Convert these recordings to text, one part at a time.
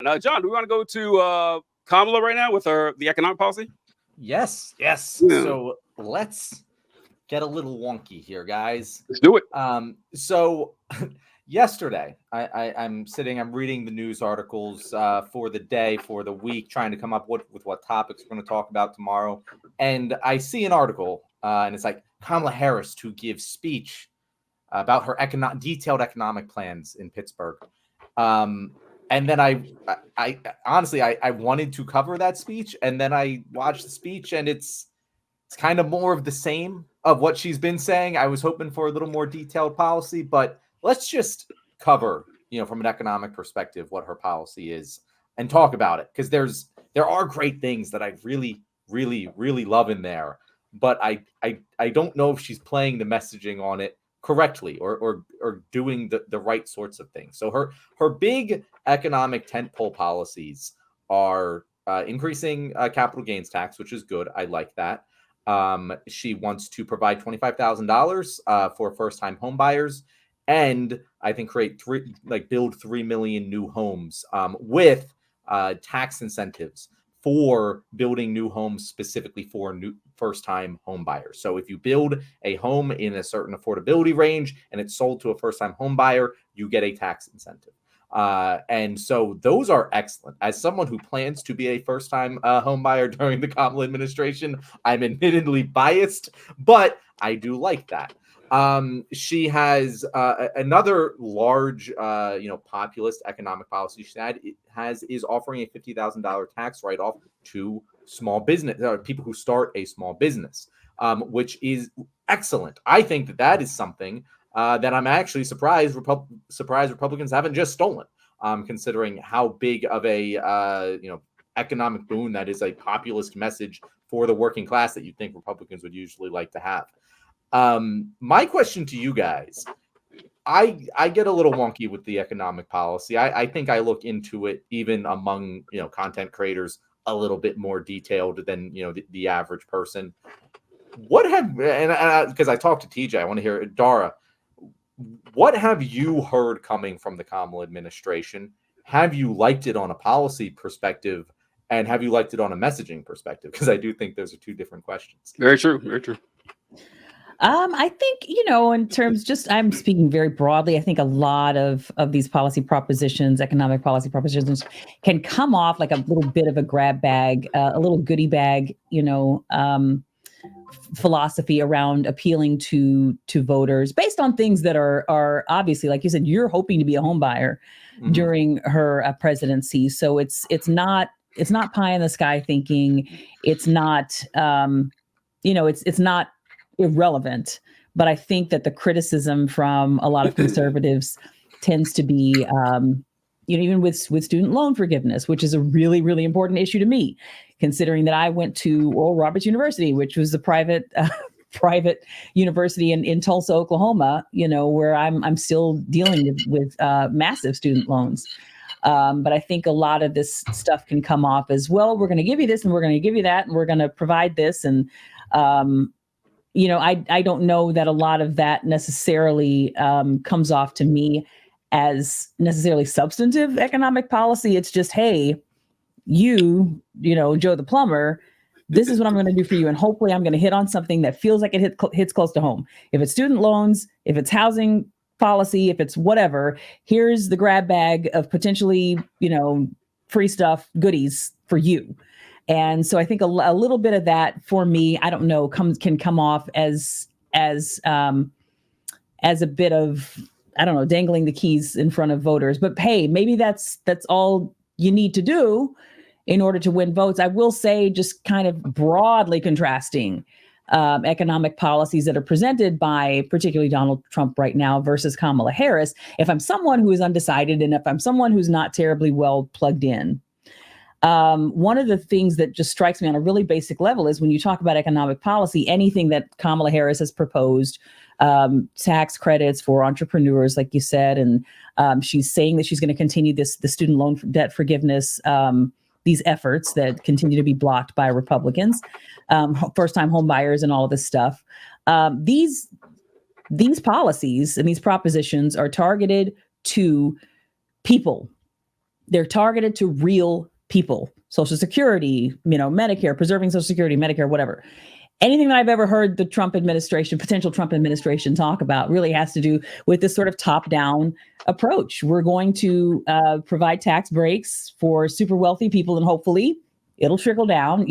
John, do we want to go to Kamala right now with the economic policy? Yes. Yeah. So let's get a little wonky here, guys. Let's do it. So yesterday, I'm reading the news articles for the day, for the week, trying to come up with what topics we're going to talk about tomorrow. And I see an article, and it's like Kamala Harris to give speech about her detailed economic plans in Pittsburgh. And then I honestly wanted to cover that speech, and then I watched the speech, and it's kind of more of the same of what she's been saying. I was hoping for a little more detailed policy, but let's just cover, from an economic perspective, what her policy is and talk about it, because there are great things that I really, really, really love in there, but I don't know if she's playing the messaging on it correctly or doing the right sorts of things. So her big economic tentpole policies are increasing capital gains tax, which is good. I like that. She wants to provide $25,000 for first-time home buyers, and I think build 3 million new homes with tax incentives for building new homes specifically for new first-time home buyers. So if you build a home in a certain affordability range and it's sold to a first-time home buyer, you get a tax incentive. And so those are excellent. As someone who plans to be a first-time home buyer during the Kamala administration, I'm admittedly biased, but I do like that. She has another large, populist economic policy she is offering a $50,000 tax write-off to small business people who start a small business, which is excellent. I think that is something that I'm actually surprised Republicans haven't just stolen, considering how big of a economic boon that is, a populist message for the working class that you'd think Republicans would usually like to have. My question to you guys, I get a little wonky with the economic policy. I think I look into it even among content creators a little bit more detailed than the average person. Because I talked to TJ, I want to hear Dara. What have you heard coming from the Kamala administration? Have you liked it on a policy perspective, and have you liked it on a messaging perspective? Because I do think those are two different questions. Very true. Very true. I think, in terms, I'm speaking very broadly, I think a lot of these policy propositions, economic policy propositions, can come off like a little bit of a grab bag, a little goodie bag, philosophy around appealing to voters based on things that are obviously, like you said, you're hoping to be a home buyer during her presidency. So it's not pie in the sky thinking. It's not, it's not irrelevant, but I think that the criticism from a lot of conservatives tends to be, even with student loan forgiveness, which is a really, really important issue to me, considering that I went to Oral Roberts University, which was a private university in Tulsa, Oklahoma, where I'm still dealing with massive student loans. But I think a lot of this stuff can come off as, well, we're going to give you this and we're going to give you that and we're going to provide this. And, I don't know that a lot of that necessarily comes off to me as necessarily substantive economic policy. It's just, hey, Joe the plumber, this is what I'm going to do for you. And hopefully I'm going to hit on something that feels like it hits close to home. If it's student loans, if it's housing policy, if it's whatever, here's the grab bag of potentially, free stuff, goodies for you. And so I think a little bit of that for me, I don't know, can come off as a bit of, I don't know, dangling the keys in front of voters. But hey, maybe that's all you need to do in order to win votes. I will say, just kind of broadly contrasting economic policies that are presented by particularly Donald Trump right now versus Kamala Harris. If I'm someone who is undecided and if I'm someone who's not terribly well plugged in, one of the things that just strikes me on a really basic level is when you talk about economic policy, anything that Kamala Harris has proposed, tax credits for entrepreneurs, like you said, and she's saying that she's going to continue the student loan debt forgiveness, these efforts that continue to be blocked by Republicans, first-time home buyers and all of this stuff. These policies and these propositions are targeted to people. they're targeted to real people, Social Security, Medicare, preserving Social Security, Medicare, whatever. Anything that I've ever heard the Trump administration, potential Trump administration talk about really has to do with this sort of top-down approach. We're going to provide tax breaks for super wealthy people, and hopefully it'll trickle down.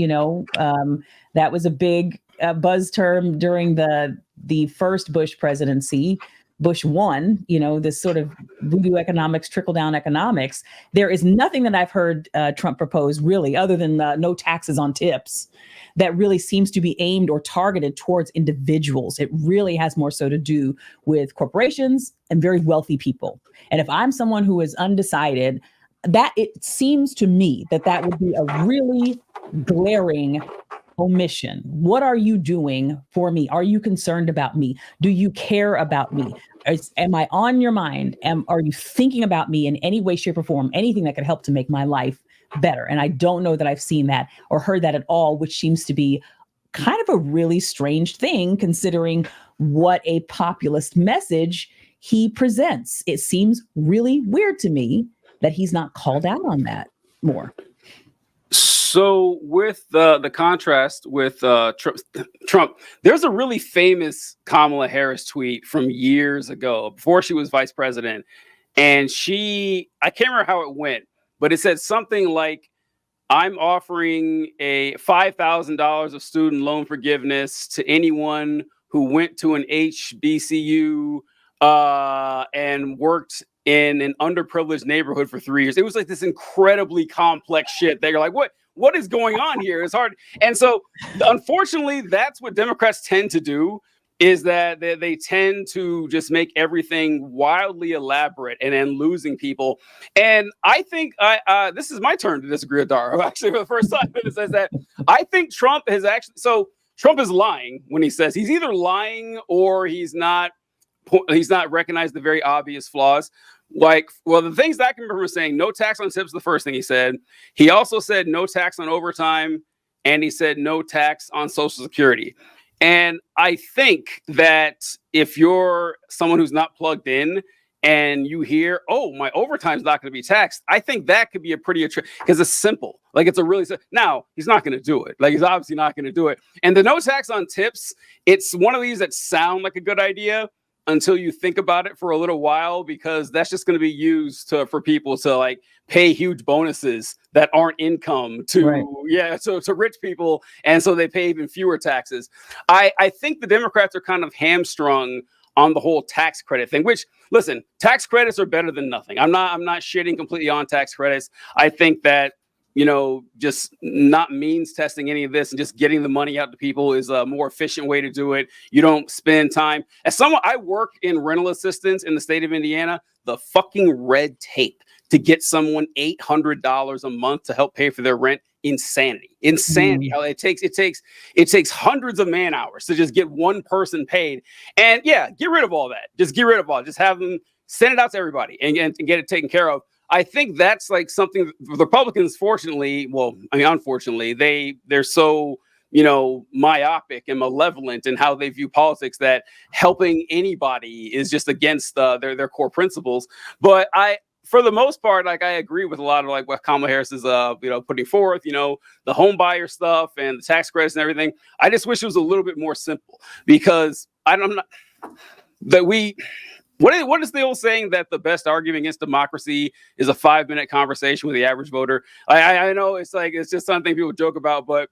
That was a big buzz term during the first Bush presidency. Bush 1, this sort of voodoo economics, trickle-down economics. There is nothing that I've heard Trump propose really, other than no taxes on tips, that really seems to be aimed or targeted towards individuals. It really has more so to do with corporations and very wealthy people. And if I'm someone who is undecided, that it seems to me that would be a really glaring omission. What are you doing for me? Are you concerned about me? Do you care about me? Am I on your mind? Are you thinking about me in any way, shape, or form? Anything that could help to make my life better? And I don't know that I've seen that or heard that at all, which seems to be kind of a really strange thing considering what a populist message he presents. It seems really weird to me that he's not called out on that more. So with the contrast with Trump, there's a really famous Kamala Harris tweet from years ago before she was vice president. And I can't remember how it went, but it said something like, I'm offering a $5,000 of student loan forgiveness to anyone who went to an HBCU and worked in an underprivileged neighborhood for 3 years. It was like this incredibly complex shit. They're like, what is going on here? It's hard. And so unfortunately, that's what Democrats tend to do, is that they tend to just make everything wildly elaborate and then losing people. And I think this is my turn to disagree with Dara, actually, for the first time. It says that I think Trump is lying when he says he's either lying or he's not recognized the very obvious flaws. The things that I can remember saying, no tax on tips, the first thing he said. He also said no tax on overtime, and he said no tax on Social Security. And I think that if you're someone who's not plugged in and you hear, oh, my overtime's not going to be taxed, I think that could be a pretty, because it's simple. It's a really, now he's not going to do it. He's obviously not going to do it. And the no tax on tips, it's one of these that sound like a good idea until you think about it for a little while, because that's just going to be used for people to pay huge bonuses that aren't income to rich people. And so they pay even fewer taxes. I think the Democrats are kind of hamstrung on the whole tax credit thing, which, listen, tax credits are better than nothing. I'm not shitting completely on tax credits. I think that, just not means testing any of this and just getting the money out to people is a more efficient way to do it. You don't spend time. As someone, I work in rental assistance in the state of Indiana, the fucking red tape to get someone $800 a month to help pay for their rent. Insanity. It takes hundreds of man hours to just get one person paid. And yeah, get rid of all that. Just get rid of all. Just have them send it out to everybody and get it taken care of. I think that's something the Republicans, unfortunately, they're so, myopic and malevolent in how they view politics that helping anybody is just against their core principles. But for the most part, I agree with a lot of what Kamala Harris is, putting forth, the home buyer stuff and the tax credits and everything. I just wish it was a little bit more simple, because what is the old saying that the best argument against democracy is a 5-minute conversation with the average voter? I know it's just something people joke about, but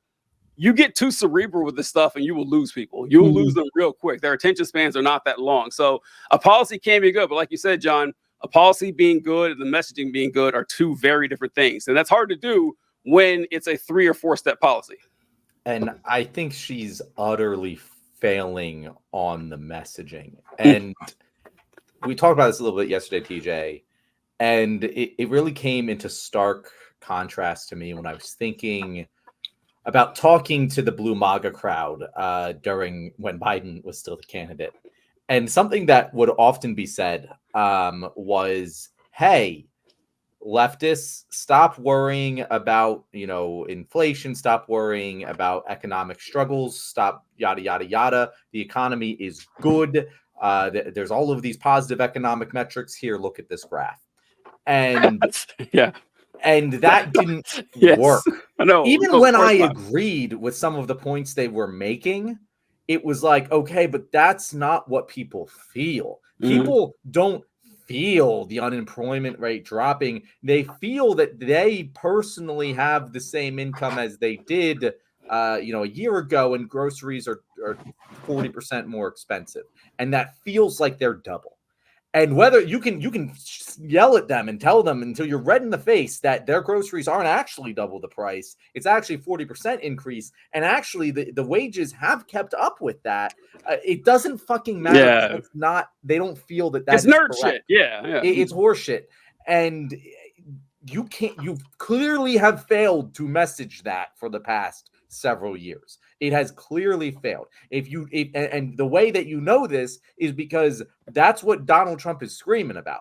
you get too cerebral with this stuff and you will lose people. You will lose them real quick. Their attention spans are not that long. So a policy can be good, but like you said, John, a policy being good and the messaging being good are two very different things. And that's hard to do when it's a 3 or 4 step policy. And I think she's utterly failing on the messaging. And we talked about this a little bit yesterday, TJ, and it really came into stark contrast to me when I was thinking about talking to the Blue MAGA crowd during when Biden was still the candidate. And something that would often be said was, hey, leftists, stop worrying about, inflation, stop worrying about economic struggles, stop yada, yada, yada. The economy is good. There's all of these positive economic metrics here. Look at this graph. And yeah, And that didn't Yes. work. I know. Even Of when course I not. agreed with some of the points they were making, it was like, okay, but that's not what people feel. Mhm. People don't feel the unemployment rate dropping. They feel that they personally have the same income as they did, a year ago, and groceries are 40% more expensive, and that feels like they're double. And whether you can yell at them and tell them until you're red in the face that their groceries aren't actually double the price, it's actually 40% increase, and actually the wages have kept up with that. It doesn't fucking matter. Yeah. It's not. They don't feel that It's is nerd correct. shit. Yeah. It's horseshit, and you can't. You clearly have failed to message that for the past several years. It has clearly failed. And the way that you know this is because that's what Donald Trump is screaming about.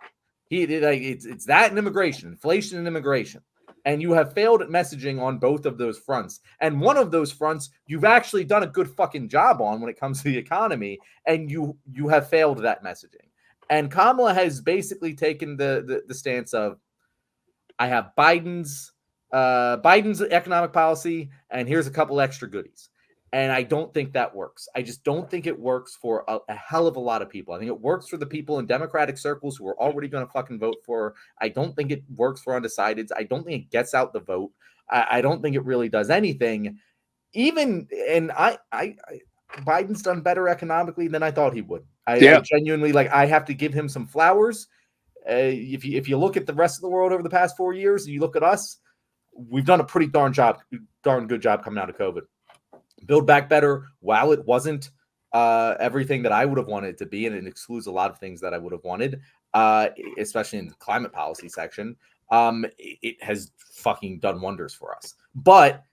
It's that and immigration, inflation and immigration. And you have failed at messaging on both of those fronts. And one of those fronts you've actually done a good fucking job on when it comes to the economy, and you have failed that messaging. And Kamala has basically taken the stance of, I have Biden's economic policy, and here's a couple extra goodies. And I don't think that works. I just don't think it works for a hell of a lot of people. I think it works for the people in Democratic circles who are already going to fucking vote for her. I don't think it works for undecideds. I don't think it gets out the vote. I don't think it really does anything. Biden's done better economically than I thought he would. I genuinely, I have to give him some flowers. If you look at the rest of the world over the past 4 years, and you look at us, we've done a pretty darn good job coming out of COVID. Build Back Better, while it wasn't everything that I would have wanted it to be, and it excludes a lot of things that I would have wanted, especially in the climate policy section, it has fucking done wonders for us. But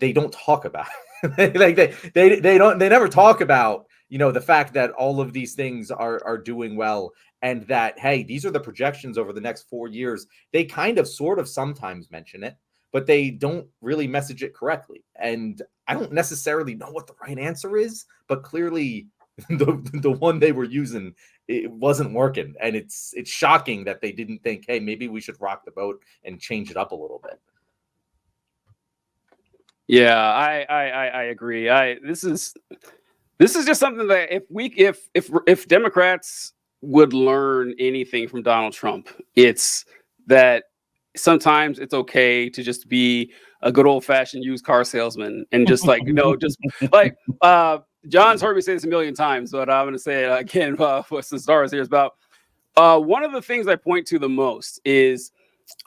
they don't talk about it. They never talk about, the fact that all of these things are doing well, and that, hey, these are the projections over the next 4 years. They kind of sort of sometimes mention it, but they don't really message it correctly. And I don't necessarily know what the right answer is, but clearly the one they were using, it wasn't working. And it's shocking that they didn't think, hey, maybe we should rock the boat and change it up a little bit. Yeah, I agree. This is just something that if Democrats would learn anything from Donald Trump, it's that sometimes it's okay to just be a good old fashioned used car salesman and just John's heard me say this a million times, but I'm going to say it again. Since Dara's here, is about one of the things I point to the most is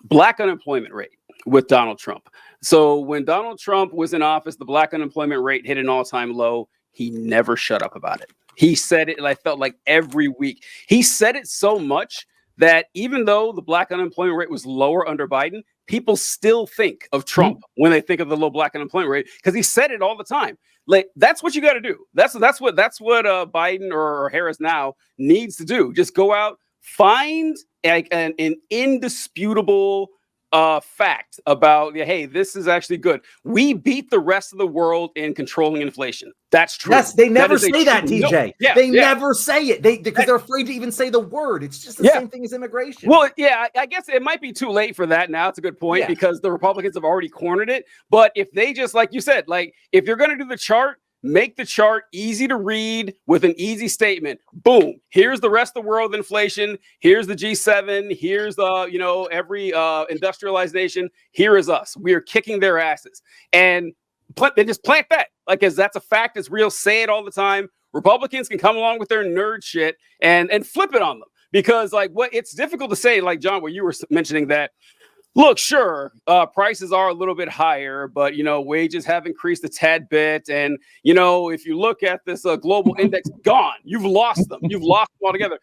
black unemployment rate with Donald Trump. So when Donald Trump was in office, the black unemployment rate hit an all-time low. He never shut up about it. He said it, and I felt like every week. He said it so much that even though the black unemployment rate was lower under Biden, people still think of Trump when they think of the low black unemployment rate, because he said it all the time. Like, that's what you got to do. That's what Biden or Harris now needs to do. Just go out, find an indisputable fact about, hey, this is actually good. We beat the rest of the world in controlling inflation. That's true. Yes, they never say that, TJ. No. They never say it. Because they're afraid to even say the word. It's just the same thing as immigration. Well, yeah, I guess it might be too late for that now. It's a good point, because the Republicans have already cornered it. But if they just, like you said, if you're going to do the chart, make the chart easy to read with an easy statement. Boom. Here's the rest of the world inflation. Here's the G7. Here's every industrialized nation. Here is us. We are kicking their asses. And they just plant that. As that's a fact, it's real. Say it all the time. Republicans can come along with their nerd shit and flip it on them. Because it's difficult to say, like John, what you were mentioning, that look, sure, prices are a little bit higher, but, wages have increased a tad bit. And, if you look at this global index, gone. You've lost them. You've lost them altogether.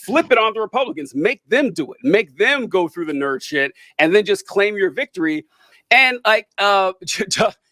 Flip it on the Republicans. Make them do it. Make them go through the nerd shit and then just claim your victory. And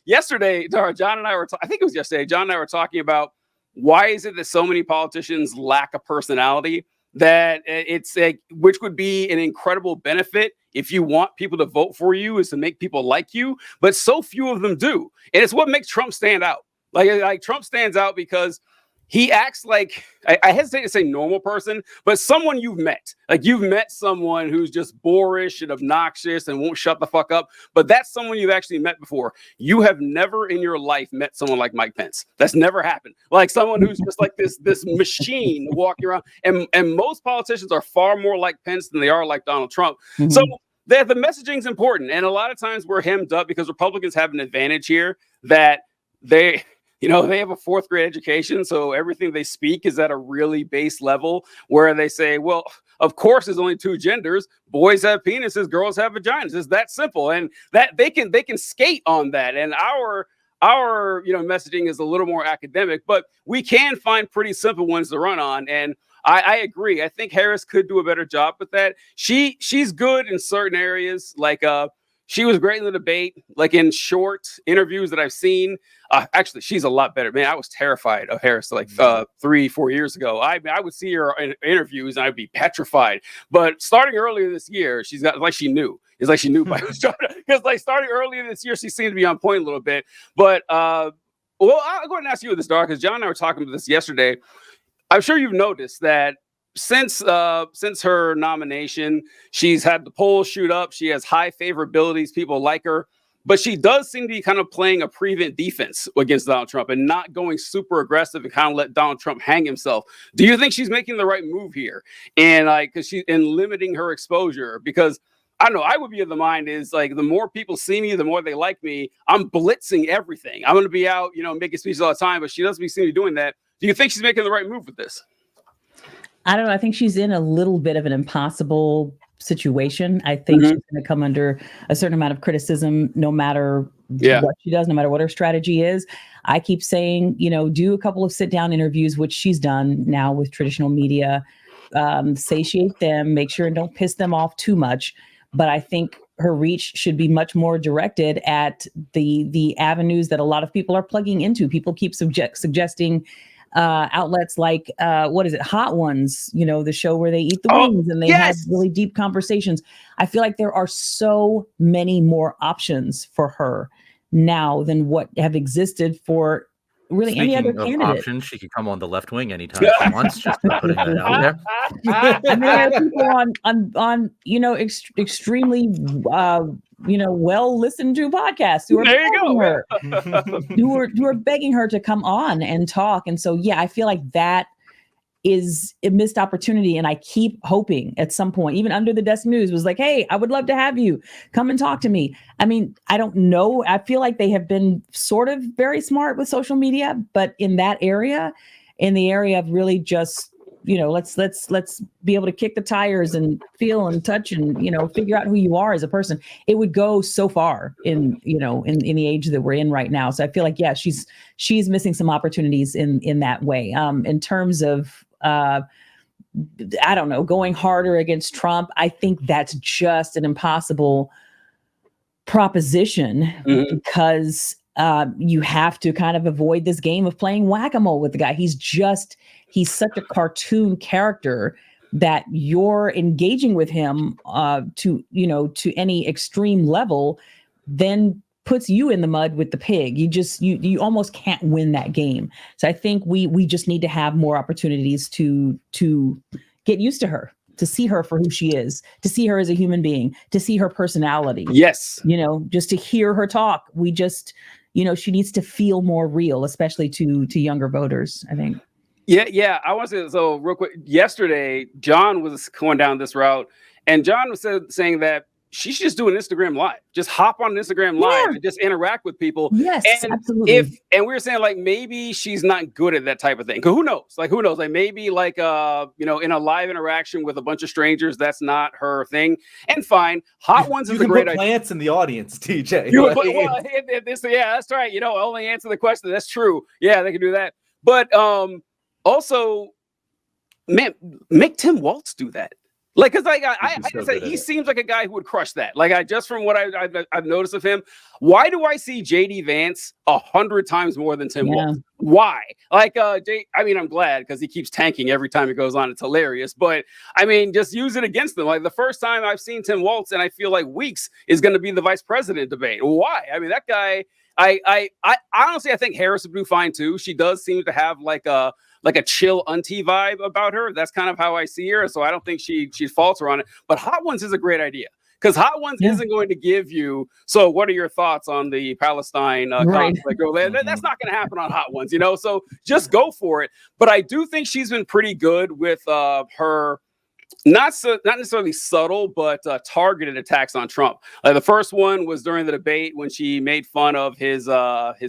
yesterday, John and I were I think it was yesterday, John and I were talking about why is it that so many politicians lack a personality, that it's which would be an incredible benefit if you want people to vote for you, is to make people like you, but so few of them do. And it's what makes Trump stand out. Like Trump stands out because he acts like, I hesitate to say normal person, but someone you've met. Like you've met someone who's just boorish and obnoxious and won't shut the fuck up. But that's someone you've actually met before. You have never in your life met someone like Mike Pence. That's never happened. Like someone who's just like this machine walking around. And most politicians are far more like Pence than they are like Donald Trump. Mm-hmm. So the messaging is important. And a lot of times we're hemmed up because Republicans have an advantage here that they have a fourth grade education. So everything they speak is at a really base level where they say, well, of course, there's only two genders. Boys have penises, girls have vaginas. It's that simple. And that they can skate on that. And our messaging is a little more academic, but we can find pretty simple ones to run on. And I agree. I think Harris could do a better job with that. She's good in certain areas, like she was great in the debate, like in short interviews that I've seen. Actually, she's a lot better. Man, I was terrified of Harris like 3-4 years ago. I would see her in interviews and I'd be petrified. But starting earlier this year, she's got like she knew. It's like she knew by because like starting earlier this year, she seemed to be on point a little bit. But well, I'll go ahead and ask you this, Dara, because John and I were talking about this yesterday. I'm sure you've noticed that since her nomination, she's had the polls shoot up. She has high favorabilities. People like her, but she does seem to be kind of playing a prevent defense against Donald Trump and not going super aggressive and kind of let Donald Trump hang himself. Do you think she's making the right move here? And like, because she's limiting her exposure, because I don't know, I would be of the mind is like, the more people see me, the more they like me. I'm blitzing everything. I'm going to be out, making speeches all the time, but she doesn't seem to be doing that. Do you think she's making the right move with this? I don't know. I think she's in a little bit of an impossible situation. I think she's going to come under a certain amount of criticism, no matter what she does, no matter what her strategy is. I keep saying, do a couple of sit-down interviews, which she's done now with traditional media, satiate them, make sure and don't piss them off too much. But I think her reach should be much more directed at the avenues that a lot of people are plugging into. People keep suggesting outlets like Hot Ones, the show where they eat the wings and they have really deep conversations. I feel like there are so many more options for her now than what have existed for really any other candidate. Options, she could come on the left wing anytime she wants. Just putting that out there. And there are people on extremely well listened to podcasts who are begging her, who are begging her to come on and talk. And so I feel like that is a missed opportunity. And I keep hoping at some point, even Under the Desk News was like, hey, I would love to have you come and talk to me. I mean, I don't know. I feel like they have been sort of very smart with social media, but in that area, in the area of really just, let's be able to kick the tires and feel and touch and, figure out who you are as a person. It would go so far in the age that we're in right now. So I feel like, she's missing some opportunities in that way. In terms of, I don't know, going harder against Trump, I think that's just an impossible proposition because you have to kind of avoid this game of playing whack-a-mole with the guy. He's such a cartoon character that you're engaging with him to any extreme level, then puts you in the mud with the pig. You almost can't win that game. So I think we just need to have more opportunities to get used to her, to see her for who she is, to see her as a human being, to see her personality. Yes. Just to hear her talk. She needs to feel more real, especially to younger voters, I think. Yeah. I want to say, so real quick, yesterday, John was going down this route and John was saying that she should just do an Instagram live. Just hop on an Instagram live and just interact with people. Yes, and absolutely. And we were saying like maybe she's not good at that type of thing. Cause who knows? Like maybe like in a live interaction with a bunch of strangers, that's not her thing. And fine, Hot Ones is a great idea. Plants in the audience, TJ. That's right. Only answer the question. That's true. Yeah, they can do that. But also, man, make Tim Walz do that. Like, cause I say he seems like a guy who would crush that. Like just from what I've noticed of him, why do I see JD Vance 100 times more than Tim Walz? Why? Like I'm glad because he keeps tanking every time it goes on. It's hilarious. But I mean, just use it against them. Like the first time I've seen Tim Walz, and I feel like Weeks is going to be the vice president debate. Why? I mean, that guy. I honestly, I think Harris would do fine too. She does seem to have like a like a chill auntie vibe about her. That's kind of how I see her. So I don't think she falter on it. But Hot Ones is a great idea. Because Hot Ones isn't going to give you, so what are your thoughts on the Palestine conflict? That's not going to happen on Hot Ones, so just go for it. But I do think she's been pretty good with her, not necessarily subtle, but targeted attacks on Trump. The first one was during the debate when she made fun of his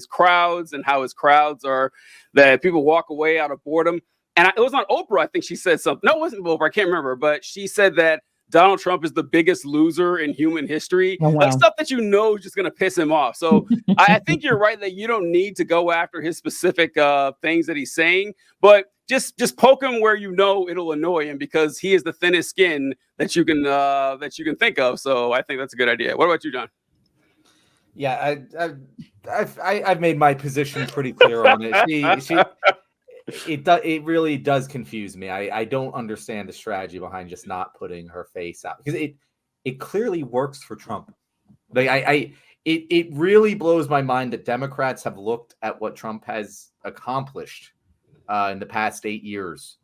crowds and how his crowds are that people walk away out of boredom. And it was on Oprah, I think she said something. No, it wasn't Oprah, I can't remember, but she said that Donald Trump is the biggest loser in human history. Oh, wow. Like stuff that is just going to piss him off. So I think you're right that you don't need to go after his specific things that he's saying, but just poke him where it'll annoy him because he is the thinnest skin that you can think of. So I think that's a good idea. What about you, John? Yeah, I've made my position pretty clear on it. It really does confuse me. I don't understand the strategy behind just not putting her face out because it clearly works for Trump. Like it really blows my mind that Democrats have looked at what Trump has accomplished in the past 8 years,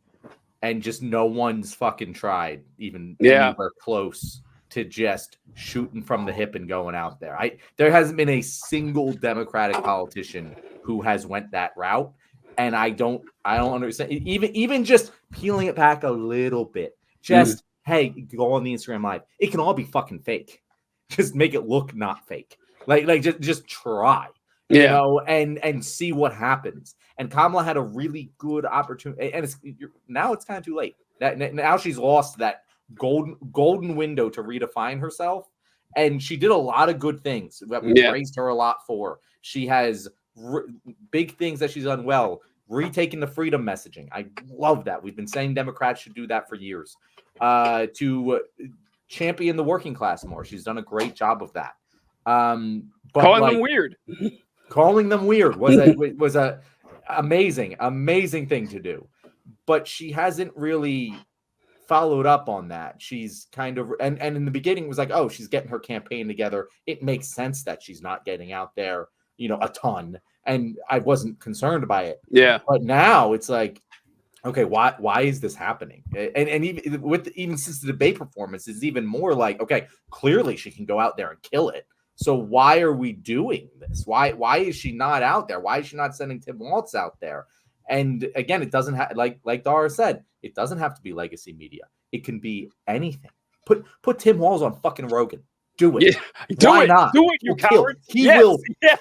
and just no one's fucking tried even anywhere close to just shooting from the hip and going out there. There hasn't been a single Democratic politician who has went that route. And I don't understand. Even just peeling it back a little bit. Just hey, go on the Instagram Live. It can all be fucking fake. Just make it look not fake. Like just try. You know, and see what happens. And Kamala had a really good opportunity. And now it's kind of too late. Now she's lost that golden window to redefine herself. And she did a lot of good things that we praised her a lot for. She has big things that she's done well, retaking the freedom messaging. I love that. We've been saying Democrats should do that for years. To champion the working class more. She's done a great job of that. But calling them weird. Calling them weird was a amazing thing to do. But she hasn't really followed up on that. She's kind of and in the beginning it was like, oh, she's getting her campaign together. It makes sense that she's not getting out there a ton, and I wasn't concerned by it. Yeah. But now it's like, okay, why is this happening? And even since the debate performance is even more like, okay, clearly she can go out there and kill it. So why are we doing this? Why is she not out there? Why is she not sending Tim Walz out there? And again, it doesn't have like Dara said, it doesn't have to be legacy media. It can be anything. Put Tim Walz on fucking Rogan. Do it. Yeah, Why not? Do it, you coward. He will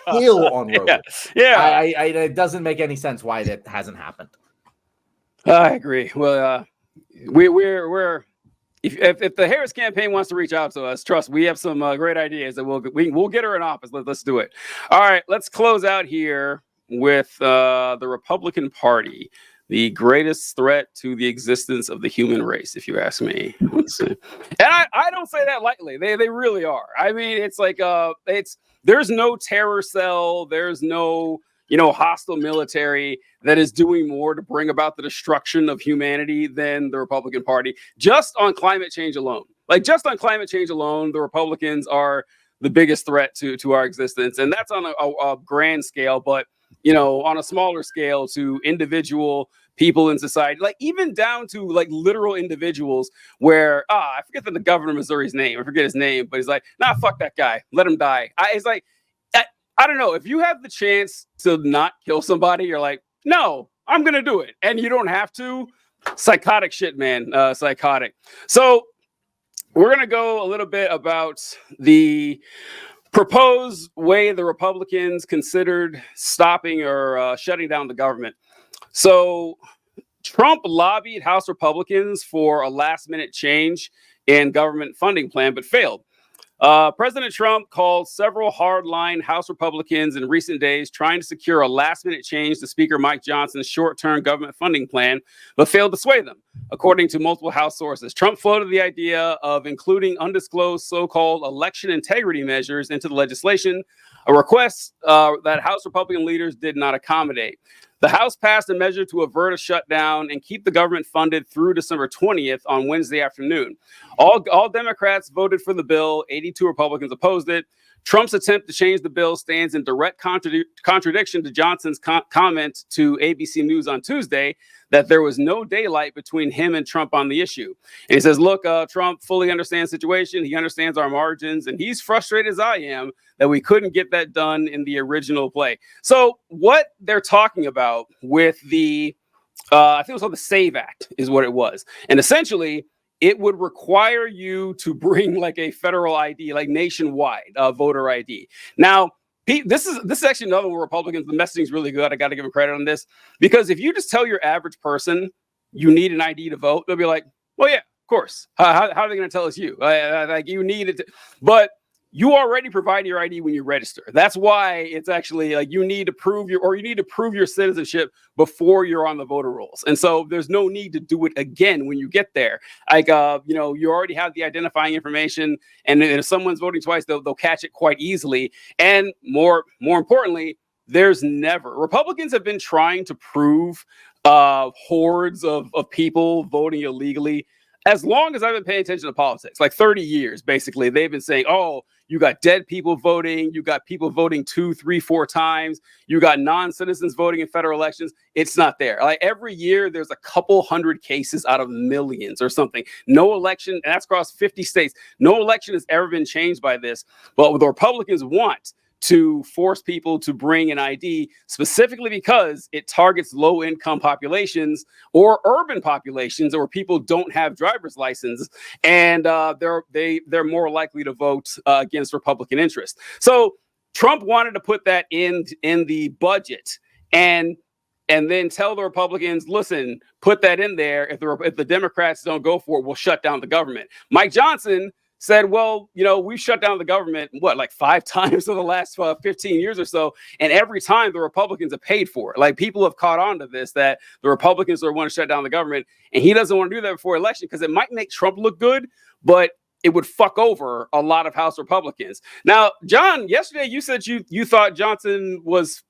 kill on Rogan. Yeah. It doesn't make any sense why that hasn't happened. I agree. Well, we're if the Harris campaign wants to reach out to us, trust we have some great ideas that we'll get her in office. Let's do it. All right, let's close out here with the Republican Party. The greatest threat to the existence of the human race, if you ask me. And I don't say that lightly. They really are. I mean, it's like there's no terror cell. There's no hostile military that is doing more to bring about the destruction of humanity than the Republican Party. Just on climate change alone, the Republicans are the biggest threat to our existence, and that's on a grand scale. But on a smaller scale to individual people in society, like even down to like literal individuals where, I forget the governor of Missouri's name. I forget his name, but he's like, nah, fuck that guy. Let him die. It's like, I don't know. If you have the chance to not kill somebody, you're like, no, I'm going to do it. And you don't have to. Psychotic shit, man. Psychotic. So we're going to go a little bit about the proposed way the Republicans considered stopping or shutting down the government. So Trump lobbied House Republicans for a last-minute change in government funding plan, but failed. President Trump called several hardline House Republicans in recent days trying to secure a last-minute change to Speaker Mike Johnson's short-term government funding plan, but failed to sway them. According to multiple House sources, Trump floated the idea of including undisclosed so-called election integrity measures into the legislation, a request that House Republican leaders did not accommodate. The House passed a measure to avert a shutdown and keep the government funded through December 20th on Wednesday afternoon. All Democrats voted for the bill. 82 Republicans opposed it. Trump's attempt to change the bill stands in direct contradiction to Johnson's comment to ABC News on Tuesday that there was no daylight between him and Trump on the issue. And he says, look, Trump fully understands the situation. He understands our margins, and he's frustrated as I am that we couldn't get that done in the original play. So what they're talking about with the, I think it was called the SAVE Act is what it was. And essentially, it would require you to bring like a federal ID, like nationwide voter ID. Now, this is actually another one where Republicans, the messaging is really good. I got to give them credit on this, because if you just tell your average person you need an ID to vote, they'll be like, well, yeah, of course. How are they going to tell us you? Like you need it. But you already provide your ID when you register. That's why it's actually like you need to prove your citizenship before you're on the voter rolls. And so there's no need to do it again when you get there. Like, you already have the identifying information, and if someone's voting twice, they'll catch it quite easily. And more importantly, Republicans have been trying to prove hordes of people voting illegally as long as I've been paying attention to politics, like 30 years, basically. They've been saying, oh, you got dead people voting. You got people voting 2, 3, 4 times. You got non-citizens voting in federal elections. It's not there. Like every year, there's a couple hundred cases out of millions or something. No election, and that's across 50 states. No election has ever been changed by this. But what the Republicans want to force people to bring an ID, specifically because it targets low-income populations or urban populations where people don't have driver's licenses, and they're more likely to vote against Republican interests. So Trump wanted to put that in the budget and then tell the Republicans, listen, put that in there. If the Democrats don't go for it, we'll shut down the government. Mike Johnson said, well, we've shut down the government, like 5 times in the last 15 years or so. And every time the Republicans have paid for it. Like people have caught on to this, that the Republicans are want to shut down the government. And he doesn't want to do that before election because it might make Trump look good, but it would fuck over a lot of House Republicans. Now, John, yesterday you said you thought Johnson was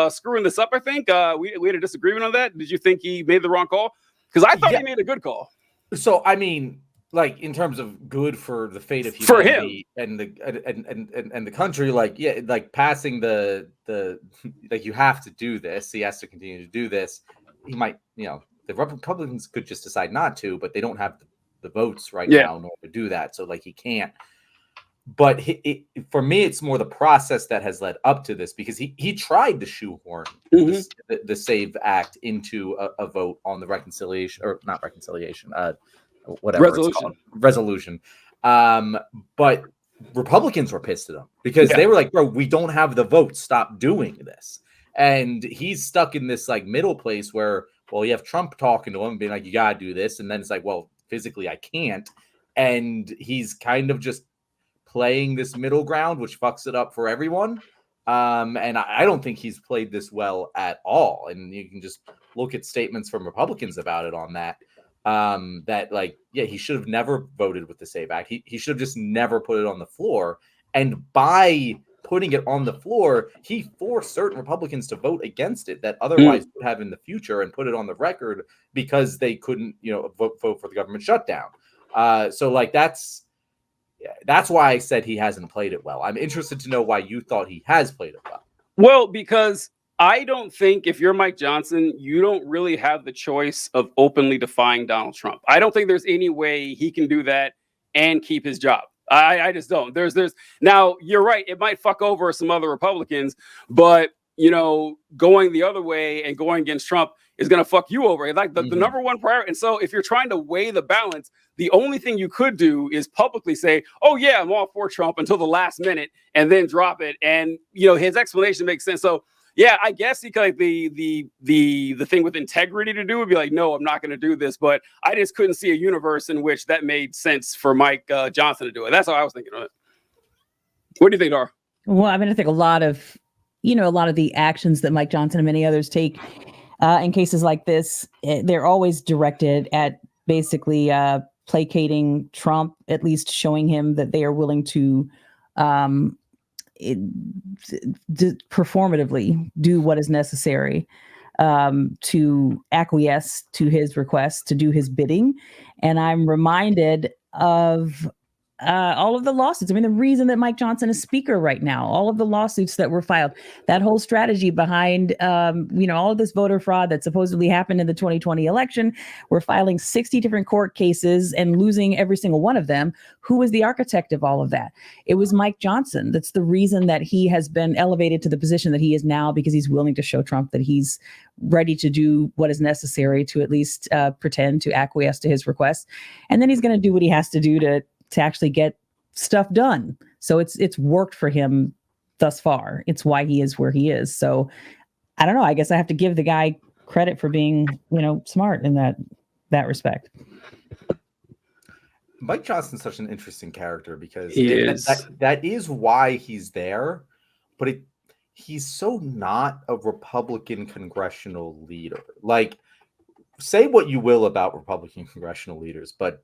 screwing this up, I think. We had a disagreement on that. Did you think he made the wrong call? Because I thought he made a good call. So, I mean, like in terms of good for the fate of humanity and the country, like like passing the like you have to do this. He has to continue to do this. He might, the Republicans could just decide not to, but they don't have the votes right now in order to do that. So like he can't. But for me, it's more the process that has led up to this, because he tried to shoehorn the SAVE Act into a vote on the reconciliation, or not reconciliation, whatever resolution. But Republicans were pissed at him because they were like, bro, we don't have the votes. Stop doing this. And he's stuck in this like middle place where, well, you have Trump talking to him being like, you gotta do this. And then it's like, well, physically I can't. And he's kind of just playing this middle ground, which fucks it up for everyone. And I don't think he's played this well at all. And you can just look at statements from Republicans about it on that. That like, he should have never voted with the SAVE Act. He should have just never put it on the floor. And by putting it on the floor, he forced certain Republicans to vote against it that otherwise would have in the future, and put it on the record because they couldn't, vote for the government shutdown. So like that's why I said he hasn't played it well. I'm interested to know why you thought he has played it well. Well, because I don't think if you're Mike Johnson, you don't really have the choice of openly defying Donald Trump. I don't think there's any way he can do that and keep his job. I just don't. There's now you're right. It might fuck over some other Republicans, but going the other way and going against Trump is going to fuck you over. Like the number one priority. And so if you're trying to weigh the balance, the only thing you could do is publicly say, oh yeah, I'm all for Trump until the last minute, and then drop it. And his explanation makes sense. So yeah, I guess he could, like the thing with integrity to do would be like, no, I'm not going to do this. But I just couldn't see a universe in which that made sense for Mike Johnson to do it. That's how I was thinking of it. What do you think, Dara? Well, I mean, I think a lot of the actions that Mike Johnson and many others take in cases like this, they're always directed at basically placating Trump, at least showing him that they are willing to performatively do what is necessary to acquiesce to his request, to do his bidding. And I'm reminded of all of the lawsuits. I mean, the reason that Mike Johnson is speaker right now, all of the lawsuits that were filed, that whole strategy behind, all of this voter fraud that supposedly happened in the 2020 election, we're filing 60 different court cases and losing every single one of them. Who was the architect of all of that? It was Mike Johnson. That's the reason that he has been elevated to the position that he is now, because he's willing to show Trump that he's ready to do what is necessary to at least pretend to acquiesce to his requests. And then he's going to do what he has to do to actually get stuff done. So it's worked for him thus far. It's why he is where he is. So I don't know. I guess I have to give the guy credit for being, smart in that respect. Mike Johnson's such an interesting character because that is why he's there, but he's so not a Republican congressional leader. Like, say what you will about Republican congressional leaders, but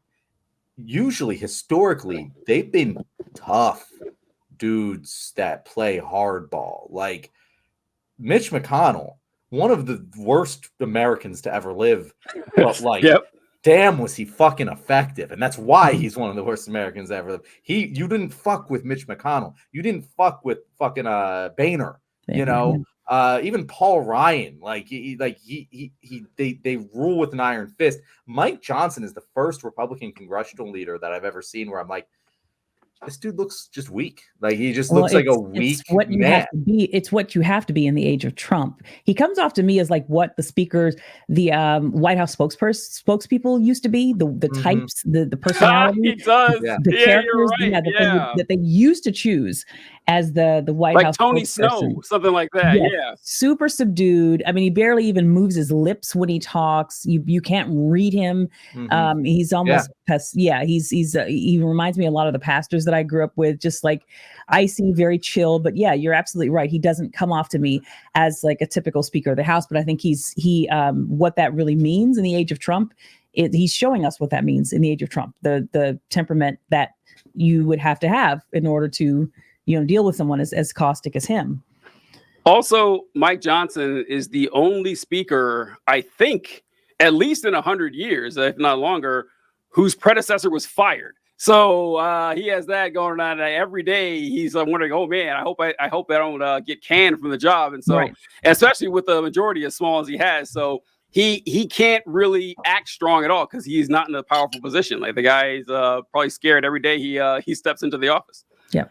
usually, historically, they've been tough dudes that play hardball. Like Mitch McConnell, one of the worst Americans to ever live, but damn, was he fucking effective. And that's why he's one of the worst Americans to ever live. You didn't fuck with Mitch McConnell. You didn't fuck with fucking Boehner. Even Paul Ryan, they rule with an iron fist. Mike Johnson is the first Republican congressional leader that I've ever seen where I'm like, this dude looks just weak. Like he just looks like a weak man. It's what you have to be in the age of Trump. He comes off to me as like what the speakers, the White House spokespeople used to be, the types, the personalities, he does. the characters, that they used to choose as the White House, like Tony Snow, something like that. Yeah, super subdued. I mean, he barely even moves his lips when he talks. You can't read him. He's almost he reminds me a lot of the pastors that I grew up with, just like icy, very chill. But yeah, you're absolutely right. He doesn't come off to me as like a typical Speaker of the House, but I think he what that really means in the age of Trump. He's showing us what that means in the age of Trump. The temperament that you would have to have in order to deal with someone as caustic as him. Also, Mike Johnson is the only speaker, I think, at least in 100 years, if not longer, whose predecessor was fired. So he has that going on every day. He's wondering, oh man, I hope I don't get canned from the job. And so, especially with the majority as small as he has, so he can't really act strong at all because he's not in a powerful position. Like the guy is probably scared every day he steps into the office. Yeah.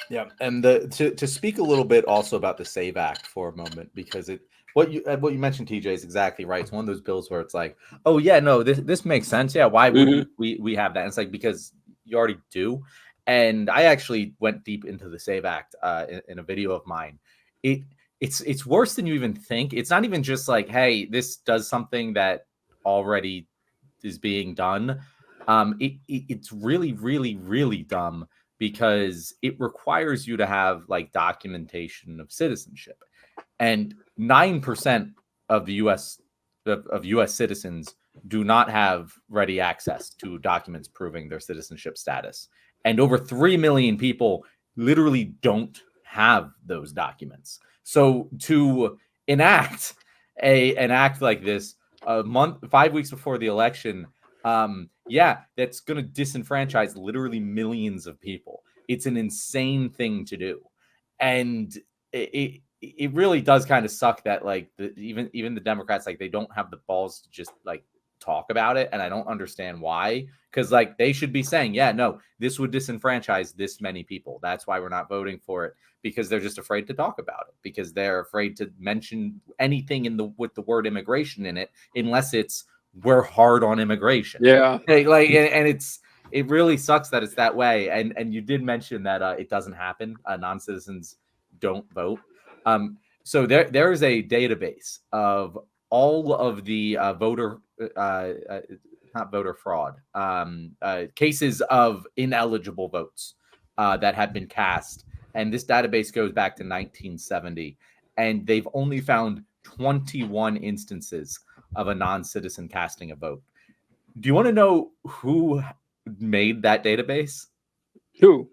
Yeah, and to speak a little bit also about the SAVE Act for a moment, because what you mentioned, TJ, is exactly right. It's one of those bills where it's like, oh yeah, no, this makes sense. Yeah, why would we have that? And it's like, because you already do. And I actually went deep into the SAVE Act in a video of mine. It's worse than you even think. It's not even just like, hey, this does something that already is being done. It's really, really, really dumb, because it requires you to have like documentation of citizenship, and 9% of the U.S. citizens do not have ready access to documents proving their citizenship status, and over 3 million people literally don't have those documents. So to enact an act like this 5 weeks before the election, that's going to disenfranchise literally millions of people. It's an insane thing to do. And it really does kind of suck that like even the Democrats, like they don't have the balls to just like talk about it. And I don't understand why, because like they should be saying, yeah, no, this would disenfranchise this many people. That's why we're not voting for it, because they're just afraid to talk about it, because they're afraid to mention anything with the word immigration in it, unless it's we're hard on immigration. Yeah. And it really sucks that it's that way. And you did mention that it doesn't happen. Non-citizens don't vote. So there is a database of all of the not voter fraud, cases of ineligible votes that have been cast. And this database goes back to 1970. And they've only found 21 instances of a non-citizen casting a vote. Do you want to know who made that database? Who?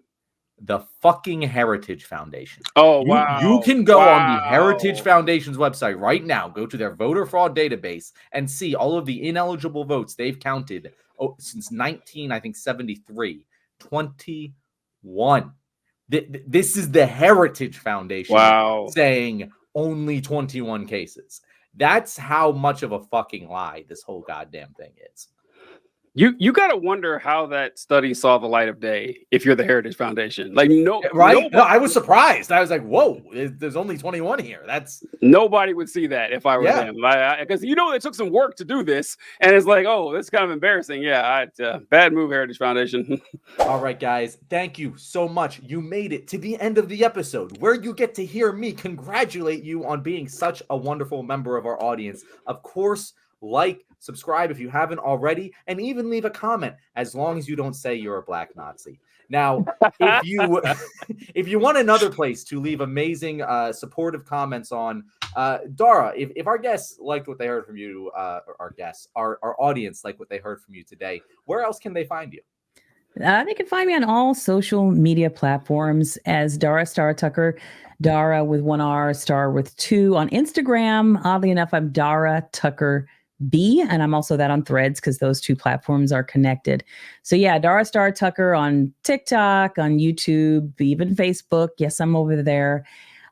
The fucking Heritage Foundation. Oh, wow. You can go on the Heritage Foundation's website right now, go to their voter fraud database, and see all of the ineligible votes they've counted since 1973. 21. This is the Heritage Foundation saying only 21 cases. That's how much of a fucking lie this whole goddamn thing is. You got to wonder how that study saw the light of day if you're the Heritage Foundation. Like, right? No, I was surprised. I was like, whoa, there's only 21 here. Nobody would see that if I were them. Because they took some work to do this. And it's like, oh, this is kind of embarrassing. Yeah, bad move, Heritage Foundation. All right, guys. Thank you so much. You made it to the end of the episode where you get to hear me congratulate you on being such a wonderful member of our audience. Of course, subscribe if you haven't already, and even leave a comment as long as you don't say you're a black Nazi. Now, if you want another place to leave amazing supportive comments on, Dara, if our guests liked what they heard from you, our audience liked what they heard from you today, where else can they find you? They can find me on all social media platforms as Dara Starr Tucker, Dara with 1 R, Star with 2. On Instagram, oddly enough, I'm Dara Tucker B, and I'm also that on Threads because those 2 platforms are connected. So yeah, Dara Starr Tucker on TikTok, on YouTube, even Facebook. Yes, I'm over there.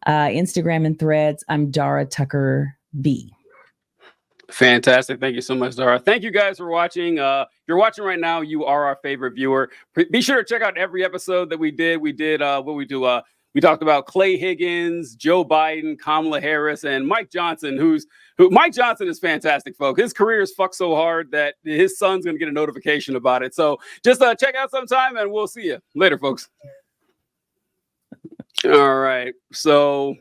Instagram and Threads, I'm Dara Tucker B. Fantastic. Thank you so much, Dara. Thank you guys for watching. If you're watching right now, you are our favorite viewer. Be sure to check out every episode that we did. We talked about Clay Higgins, Joe Biden, Kamala Harris, and Mike Johnson, Mike Johnson is fantastic, folks. His career is fucked so hard that his son's going to get a notification about it. So just check out sometime, and we'll see you later, folks. All right. So